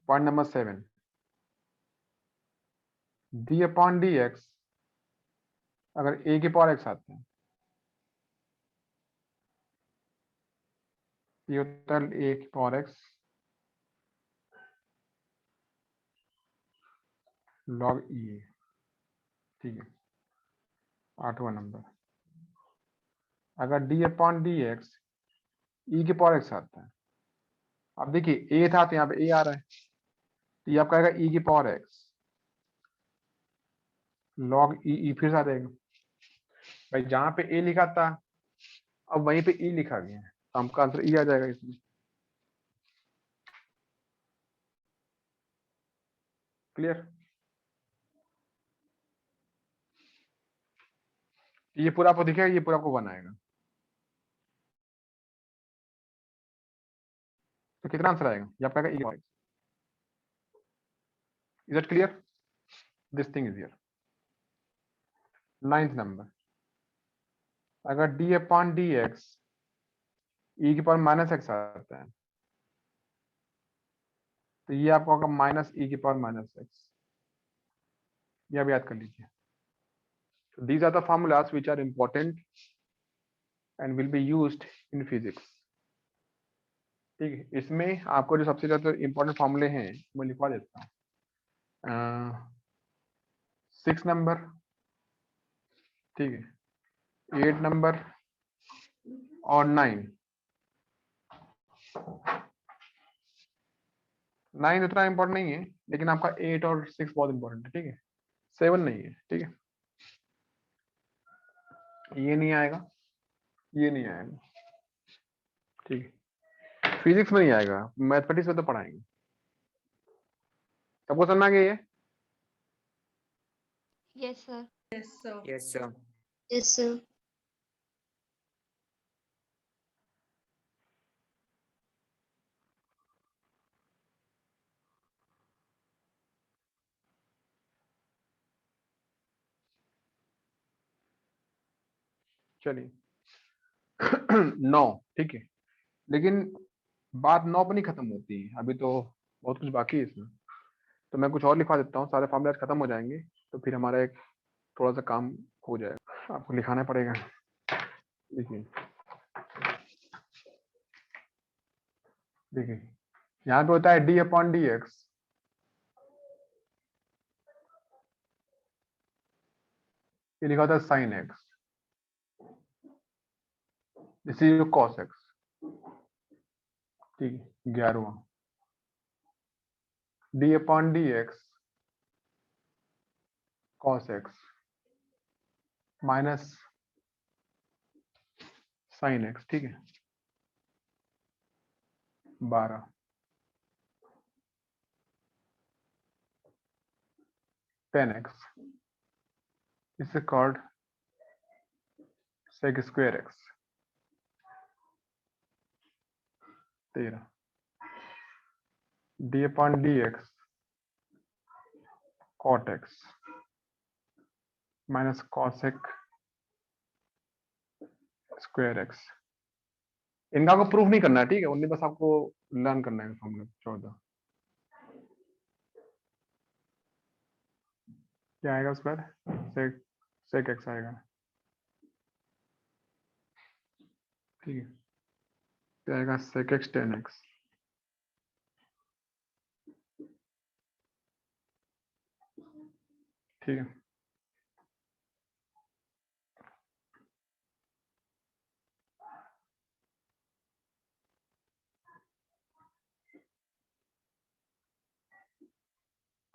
पॉइंट नंबर 7, d/dx अगर a की पावर x आते हैं, ये होता है a की पावर x log e, ठीक है, 8वां नंबर। अगर d अपॉन डी एक्स ई की पावर एक्स आता है, अब देखिए a था तो यहाँ पे a आ रहा है, तो ये आपका आएगा e की पावर एक्स log e फिर से आ जाएगा भाई, जहां पे a लिखा था अब वहीं पे e लिखा गया है, तो आपका आंसर e आ जाएगा इसमें। क्लियर? ये पूरा आपको दिखेगा, ये पूरा आपको 1 आएगा। तो कितना आंसर आएगा? ये आपका आएगा e। Is it clear? This thing is here. 9th number, अगर d अपॉन डी एक्स ई की पावर माइनस एक्स आता है, तो ये आपको होगा माइनस ई की पावर माइनस एक्स। ये आप याद कर लीजिए। So these are the formulas which are important and will be used in physics. ठीक है, इसमें आपको जो सबसे ज्यादा इंपॉर्टेंट फॉर्मूले हैं मैं लिखवा देता हूँ। 6 नंबर, ठीक है, 8 नंबर और 9। 9 उतना इंपॉर्टेंट नहीं है, लेकिन आपका 8 और 6 बहुत इंपॉर्टेंट है, ठीक है। 7 नहीं है, ठीक है, ये नहीं आएगा, ये नहीं आएगा, ठीक है। फिजिक्स में नहीं आएगा, मैथमेटिक्स में तो पढ़ाएंगे। सबको समझ आ गया ये? Yes, sir. Yes, sir. Yes, sir. Yes, sir. चलिए 9, ठीक है, लेकिन बात 9 पर नहीं खत्म होती है, अभी तो बहुत कुछ बाकी है इसमें। तो मैं कुछ और लिखवा देता हूँ, सारे फॉर्मूले खत्म हो जाएंगे तो फिर हमारा एक थोड़ा सा काम हो जाएगा। आपको लिखाना पड़ेगा, देखिए देखिए, यहाँ पे होता है d अपॉन डी एक्स, ये लिखा होता है sine x, this is cos x, ठीक है। 11वां d upon D x cos x minus sine x, ठीक है। 12 10x is called sec square x। 13 d upon dx cot x minus cosec square x। इनका आपको प्रूफ नहीं करना है, ठीक है, उन्हें बस आपको लर्न करना है फॉर्मूला। 14 क्या आएगा उसके बाद? सेक एक्स आएगा, ठीक है, क्या आएगा? सेक एक्स 10x, ठीक है।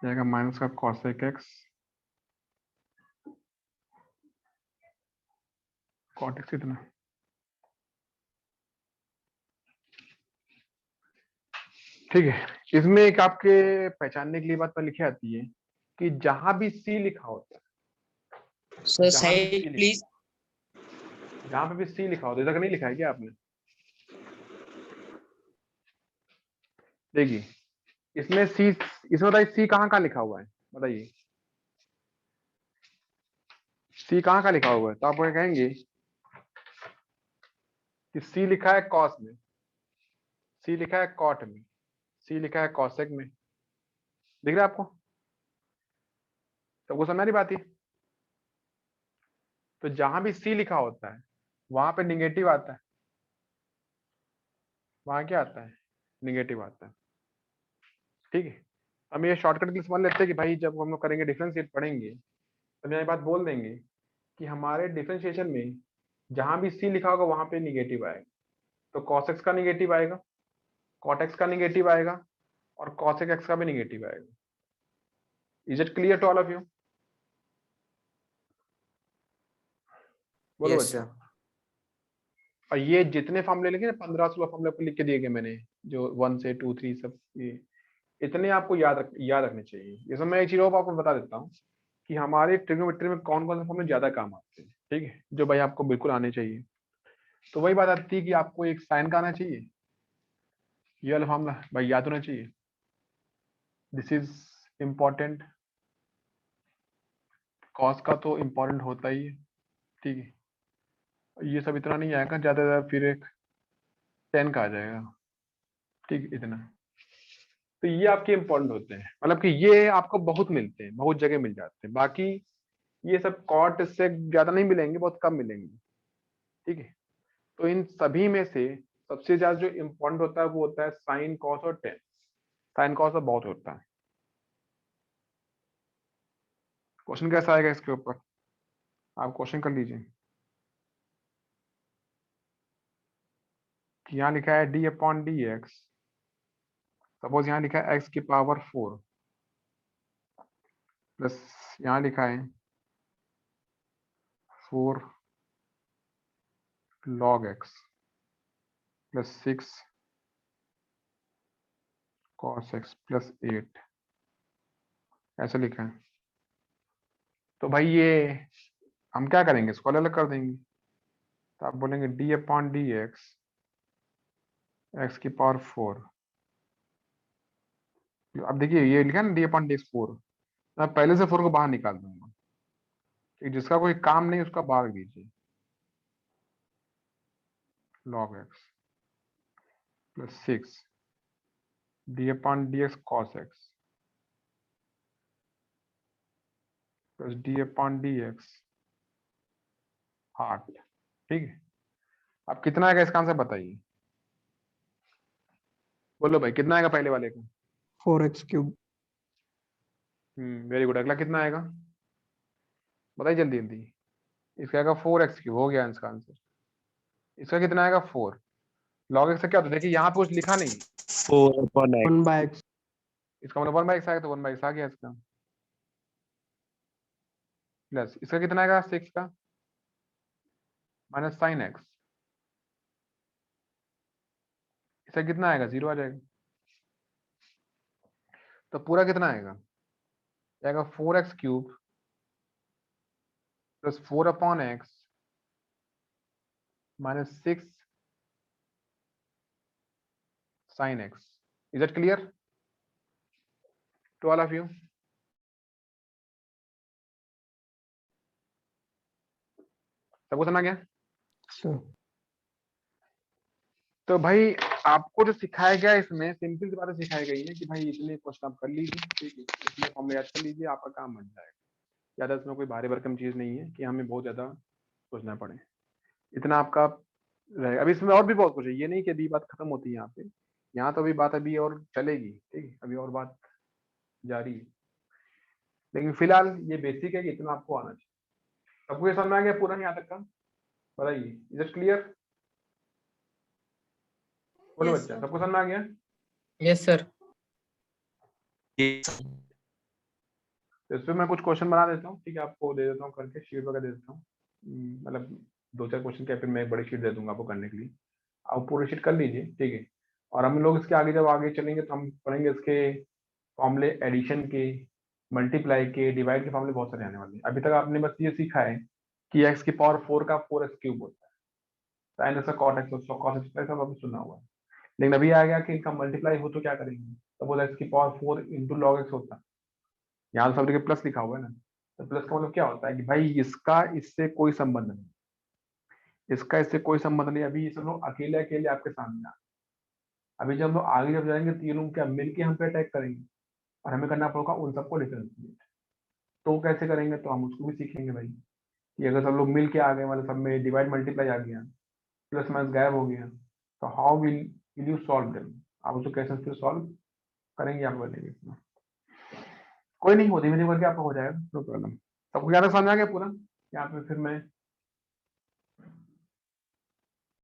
जाएगा माइनस का कॉसेक एक्स कॉट एक्स इतना, ठीक है। इसमें एक आपके पहचानने के लिए बात पर लिखी आती है कि जहां भी सी लिखा होता है, Sir, जहां भी side C please. जहां पे भी सी लिखा होता है, इधर नहीं लिखा है क्या आपने? देखिए इसमें सी, इसमें बताइए सी कहाँ कहाँ लिखा हुआ है, बताइए सी कहाँ कहाँ लिखा हुआ है? तो आप क्या कहेंगे कि सी लिखा है कॉस में, सी लिखा है कॉट में, सी लिखा है कॉसेक में, दिख रहा है आपको? सबको समझ आ रही बात है? तो जहां भी सी लिखा होता है वहां पे निगेटिव आता है, वहां क्या आता है? निगेटिव आता है, ठीक है। हम ये शॉर्टकट की समझ लेते हैं कि भाई जब हम लोग करेंगे डिफरेंशिएट पढ़ेंगे तो यहाँ ये बात बोल देंगे कि हमारे डिफरेंशिएशन में जहां भी सी लिखा होगा वहां पे निगेटिव आएगा। तो cos x का निगेटिव आएगा, cot x का निगेटिव आएगा और cosec x का भी निगेटिव आएगा। Is it clear to all of you? बोलो Yes, बच्चा। sir. और ये जितने फॉर्मूले लिखे ना 15-16 फॉर्मूले आपको लिख के दिए गए मैंने, जो 1 से 2 3 सब, ये इतने आपको याद रखने चाहिए। ये सब मैं एक चीज और आपको बता देता हूँ कि हमारे ट्रिग्नोमेट्री में कौन कौन से फॉर्मूले ज्यादा काम आते हैं, ठीक है, जो भाई आपको बिल्कुल आने चाहिए। तो वही बात आती है कि आपको एक साइन का आना चाहिए, ये वाला फॉर्मूला भाई याद होना चाहिए, दिस इज इम्पोर्टेंट। कॉस का तो इम्पोर्टेंट होता ही है, ठीक है। ये सब इतना नहीं आएगा, ज्यादा से ज्यादा फिर एक 10 का आ जाएगा, ठीक, इतना। तो ये आपके इम्पोर्टेंट होते हैं, मतलब कि ये आपको बहुत मिलते हैं, बहुत जगह मिल जाते हैं। बाकी ये सब कॉट से ज्यादा नहीं मिलेंगे, बहुत कम मिलेंगे, ठीक है। तो इन सभी में से सबसे ज्यादा जो इम्पोर्टेंट होता है वो होता है साइन, कॉस और टेन। साइन कॉस तो बहुत होता है। क्वेश्चन कैसा आएगा इसके ऊपर, आप क्वेश्चन कर लीजिए। यहाँ लिखा है d upon D x, suppose यहाँ लिखा है एक्स की पावर 4 प्लस यहाँ लिखा है 4 log x plus 6 cos x plus 8, ऐसा लिखा है। तो भाई ये हम क्या करेंगे, इसको अलग कर देंगे। तो आप बोलेंगे D upon D x x की पावर 4। अब देखिए ये लिखा है ना डी अपॉन डी एक्स 4, मैं पहले से 4 को बाहर निकाल दूंगा, कि जिसका कोई काम नहीं उसका भाग दीजिए। log x plus 6 D upon D x cos x plus d upon D x 8, ठीक है। अब कितना आएगा इसका आंसर बताइए, बोलो भाई कितना आएगा पहले वाले का। 4x cube. Very good. अगला कितना आएगा बताइए जल्दी जल्दी। इसका आएगा 4x क्यूब, हो गया इसका आंसर। इसका कितना आएगा 4 log x से क्या होता है, देखिए यहाँ पे कुछ लिखा नहीं, 4 upon x. 1/x। इसका मतलब 1/x आएगा तो 1/x आ गया इसका, प्लस इसका कितना आएगा 6 का माइनस साइन x, इसका कितना आएगा 0 आ जाएगा। तो पूरा कितना आएगा, आएगा 4x cube plus 4 upon x minus 6 sine x। Is it clear to all of you? सबको समझ आ गया? सर तो भाई आपको जो सिखाया गया है इसमें सिंपल सी बातें सिखाई गई है कि भाई इतने क्वेश्चन आप कर लीजिए, ठीक है, इतने फॉर्मूले याद कर लीजिए, आपका काम बन जाएगा। ज्यादा इसमें कोई भारी भरकम चीज नहीं है कि हमें बहुत ज्यादा सोचना पड़े, इतना आपका रहेगा। अभी इसमें और भी बहुत कुछ है, ये नहीं कि अभी बात खत्म होती है यहाँ पे, यहाँ तो अभी बात अभी और चलेगी, ठीक है, अभी और बात जारी है। लेकिन फिलहाल ये बेसिक है कि इतना आपको आना चाहिए। सबको ये समझ में आ गया पूरा यहाँ तक का? बताइए, इज इट क्लियर? बोलो Yes, बच्चा, sir. सबको समझ में आ गया? Yes sir. Yes. तो इस पे मैं कुछ क्वेश्चन बना देता हूँ, ठीक है, आपको दे देता हूँ करके, शीट वगैरह दे देता हूँ, मतलब 2-4 क्वेश्चन के, फिर मैं एक बड़ी शीट दे दूंगा आपको करने के लिए, आप पूरी शीट कर लीजिए, ठीक है। और हम लोग इसके आगे जब आगे चलेंगे तो हम पढ़ेंगे इसके फॉर्मूले, एडिशन के, मल्टीप्लाई के, डिवाइड के फॉर्मूले बहुत सारे आने वाले हैं। अभी तक आपने बस ये सीखा है कि x की पावर 4 का 4x क्यूब होता है, साइन एक्स का कॉट एक्स, कॉस एक्स का सब आपने सुना हुआ है। लेकिन अभी आ गया कि इनका मल्टीप्लाई हो तो क्या करेंगे, सपोज x की पावर 4 इंटू लॉग एक्स होता है, यहाँ सब जगह प्लस लिखा हुआ है ना, तो प्लस का मतलब क्या होता है कि भाई इसका इससे कोई संबंध नहीं, इसका इससे कोई संबंध नहीं। अभी ये सब लोग अकेले अकेले आपके सामने आ, अभी जब हम लोग आगे जब जाएंगे तीनों क्या मिलके हम पे अटैक करेंगे और हमें करना पड़ेगा उन सबको डिफरेंशिएट। तो कैसे करेंगे, तो हम उसको भी सीखेंगे भाई, कि अगर सब लोग मिल के आ गए, मतलब सब में डिवाइड मल्टीप्लाई आ गया, प्लस माइनस गायब हो गया, तो how will you solve them, आप उसको कैसे फिर सॉल्व करेंगे आप बोलेंगे इसमें। कोई नहीं, वो धीमे धीमे करके आपका हो जाएगा, नो प्रॉब्लम। सबको ज्यादा समझ आ गया पूरा? यहाँ पे फिर मैं